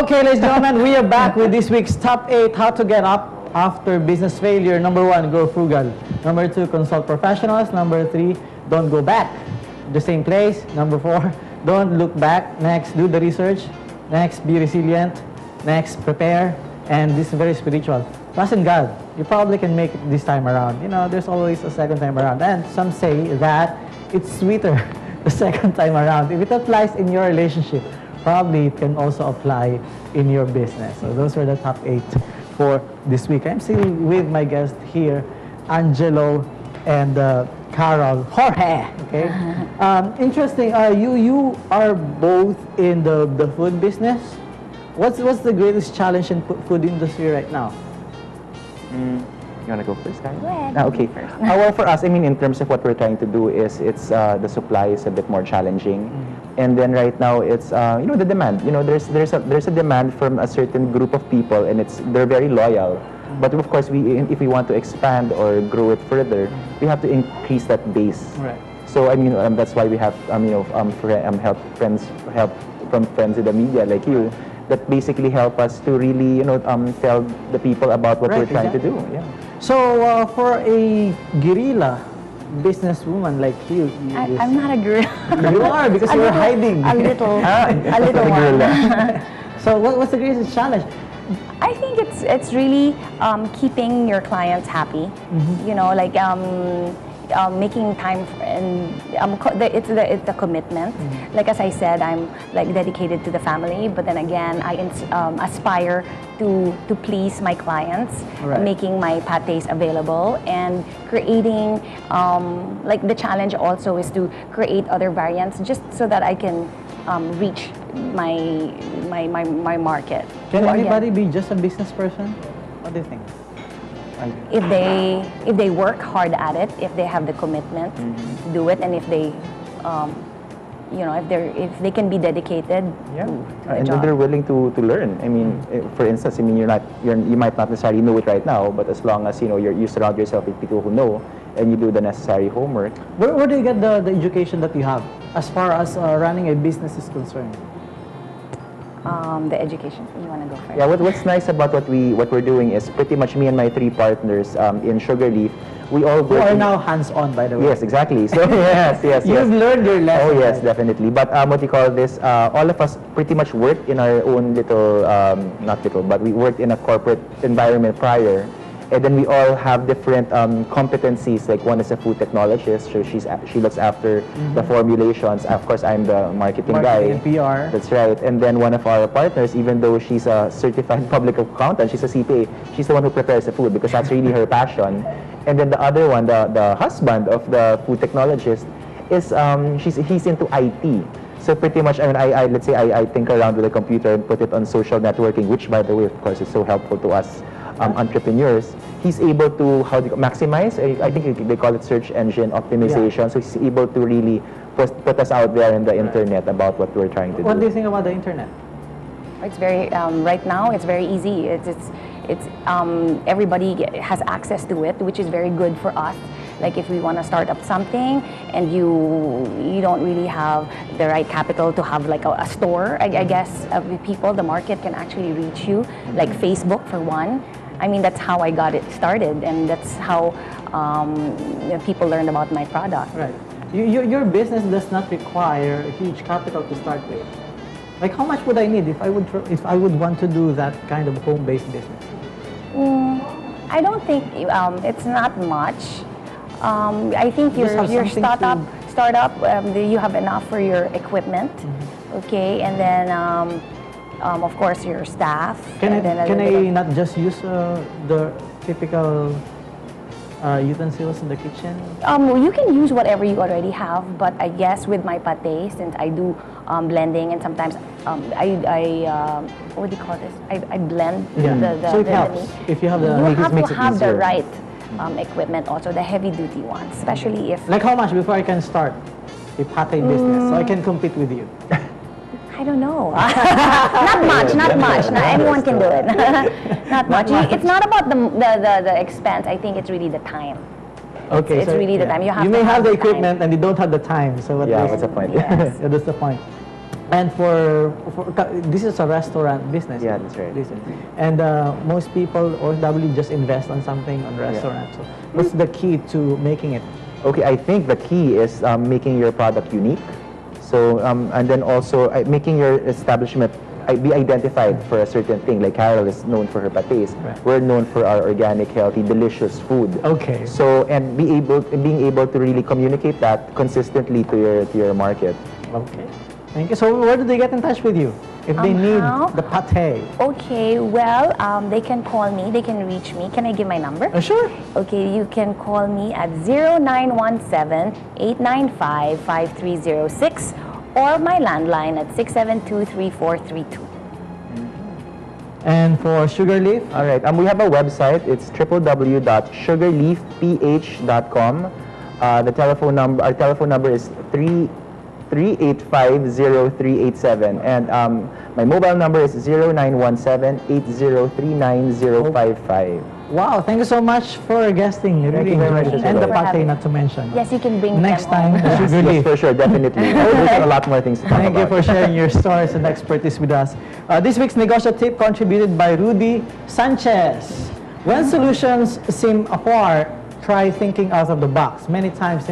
Okay, ladies and gentlemen, we are back with this week's top 8 how to get up after business failure. Number 1, grow frugal. Number 2, consult professionals. Number 3, don't go back the same place. Number 4, don't look back. Next, do the research. Next, be resilient. Next, prepare. And this is very spiritual. Trust in God. You probably can make it this time around. You know, there's always a second time around. And some say that it's sweeter the second time around. If it applies in your relationship, probably it can also apply in your business. So those are the top 8 for this week. I'm still with my guest here, Angelo and Carol. Jorge. Okay. Interesting. You are both in the food business. What's the greatest challenge in food industry right now? You want to go first, guys? Go ahead. Okay. Well, for us, I mean, in terms of what we're trying to do is, it's the supply is a bit more challenging, and then right now it's you know, the demand. You know, there's a demand from a certain group of people, and they're very loyal. But of course, if we want to expand or grow it further, we have to increase that base. Right. So I mean, that's why we have help from friends in the media like you, that basically help us to really, you know, tell the people about what we're trying to do. Yeah. So for a guerrilla businesswoman like you, I'm not a guerrilla. You are, because you're hiding. A little one. So what's the greatest challenge? I think it's really keeping your clients happy. You know, like making time it's the commitment. Like as I said, I'm like dedicated to the family, but then again, I aspire to please my clients, making my patés available and creating like the challenge also is to create other variants just so that I can reach my market. Can anybody be just a business person? What do you think? If they work hard at it, if they have the commitment to do it, and if they you know, if they can be dedicated to the and job. they're willing to learn. I mean, for instance, I mean, you might not necessarily know it right now, but as long as, you know, you surround yourself with people who know and you do the necessary homework. Where do you get the education that you have as far as running a business is concerned? The education. You want to go first? Yeah, what's nice about what we're doing is pretty much me and my 3 partners in Sugar Leaf, we all who are now hands-on, by the way. Yes, exactly. So yes. You've learned your lesson. Oh yes, definitely. But what you call this? All of us pretty much worked in our own little, not little, but we worked in a corporate environment prior. And then we all have different competencies. Like one is a food technologist, so she looks after the formulations. Of course, I'm the marketing guy. And PR. That's right. And then one of our partners, even though she's a certified public accountant, she's a CPA, she's the one who prepares the food because that's really her passion. And then the other one, the husband of the food technologist, is he's into IT. So pretty much, I mean, let's say I think around with a computer and put it on social networking, which by the way, of course, is so helpful to us entrepreneurs. He's able to maximize. I think they call it search engine optimization. So he's able to really put us out there in the internet about what we're trying to do. What do you think about the internet? It's very right now. It's very easy. It's everybody has access to it, which is very good for us. Like if we want to start up something and you don't really have the right capital to have like a store, I guess with people, the market can actually reach you. Like Facebook for one. I mean, that's how I got it started, and that's how people learned about my product. Right. Your business does not require a huge capital to start with. Like, how much would I need if I would want to do that kind of home-based business? I don't think it's not much. I think your startup you have enough for your equipment, okay, and then of course your staff. Can I not just use the typical utensils in the kitchen? You can use whatever you already have, but I guess with my pate, since I do blending and sometimes I what do you call this? I blend so it helps if you have the. You have to have the right equipment, also the heavy duty ones, especially if. Like how much before I can start a pate business so I can compete with you? I don't know. Not much. Not anyone can do it. Not much. It's not about the expense. I think it's really the time. Okay, it's really the time. You may have the equipment and you don't have the time. So what's the point? Yes. That's the point. And this is a restaurant business. Yeah, that's right. And most people OFW just invest on something on restaurants. So what's the key to making it? Okay, I think the key is making your product unique. So, and then also making your establishment be identified for a certain thing. Like Carol is known for her patés. Right. We're known for our organic, healthy, delicious food. Okay. So, and being able to really communicate that consistently to your market. Okay. Thank you. So where do they get in touch with you if they need the pate? Okay, well, they can call me, they can reach me. Can I give my number? Sure. Okay, you can call me at 0917-895-5306 or my landline at 672-3432. And for Sugar Leaf? All right. We have a website. It's www.sugarleafph.com. The telephone number. Our telephone number is 385-0387, and my mobile number is 0917-8039-055. Wow, thank you so much for guesting. Really you very much as and well. the pate, not to mention. Yes, you can bring Next them time, home. the Sugar Yes, Leaf. for sure, definitely. There's a lot more things to talk Thank you about. for sharing your stories and expertise with us. This week's Negosyo Tip contributed by Rudy Sanchez. When solutions seem afar, try thinking out of the box. Many times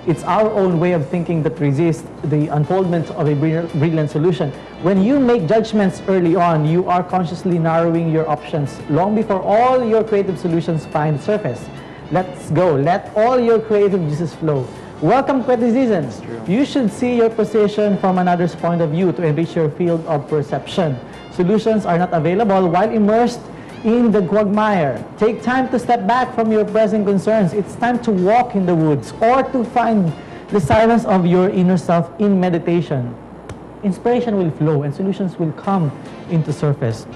it's our own way of thinking that resists the unfoldment of a brilliant solution. When you make judgments early on, you are consciously narrowing your options long before all your creative solutions find surface. Let's go. Let all your creative juices flow. Welcome criticism. You should see your position from another's point of view to enrich your field of perception. Solutions are not available while immersed in the quagmire. Take time to step back from your present concerns. It's time to walk in the woods or to find the silence of your inner self in meditation. Inspiration will flow and solutions will come into surface.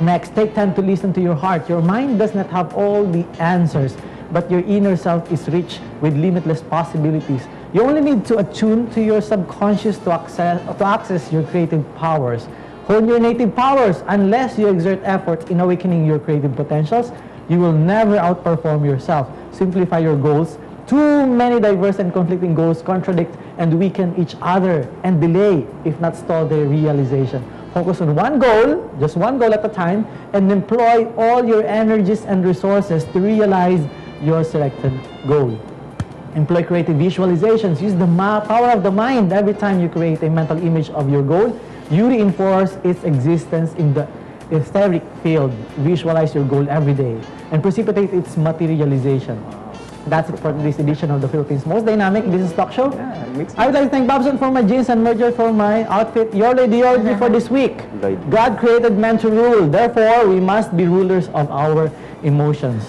Next, take time to listen to your heart. Your mind does not have all the answers, but your inner self is rich with limitless possibilities. You only need to attune to your subconscious to access your creative powers. Hone your native powers. Unless you exert effort in awakening your creative potentials, you will never outperform yourself. Simplify your goals. Too many diverse and conflicting goals contradict and weaken each other and delay, if not stall, their realization. Focus on one goal, just one goal at a time, and employ all your energies and resources to realize your selected goal. Employ creative visualizations. Use the power of the mind. Every time you create a mental image of your goal, you reinforce its existence in the etheric field. Visualize your goal every day and precipitate its materialization. That's it for this edition of the Philippines' most dynamic business talk show. I would like to thank Bobson for my jeans and Merger for my outfit. Your lady for this week. God created man to rule. Therefore, we must be rulers of our emotions.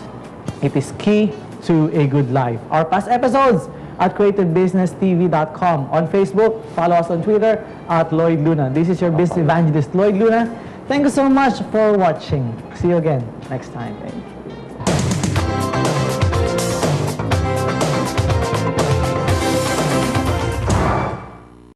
It is key to a good life. Our past episodes at creativebusinesstv.com. On Facebook, follow us on Twitter at Lloyd Luna. This is your business evangelist, Lloyd Luna. Thank you so much for watching. See you again next time.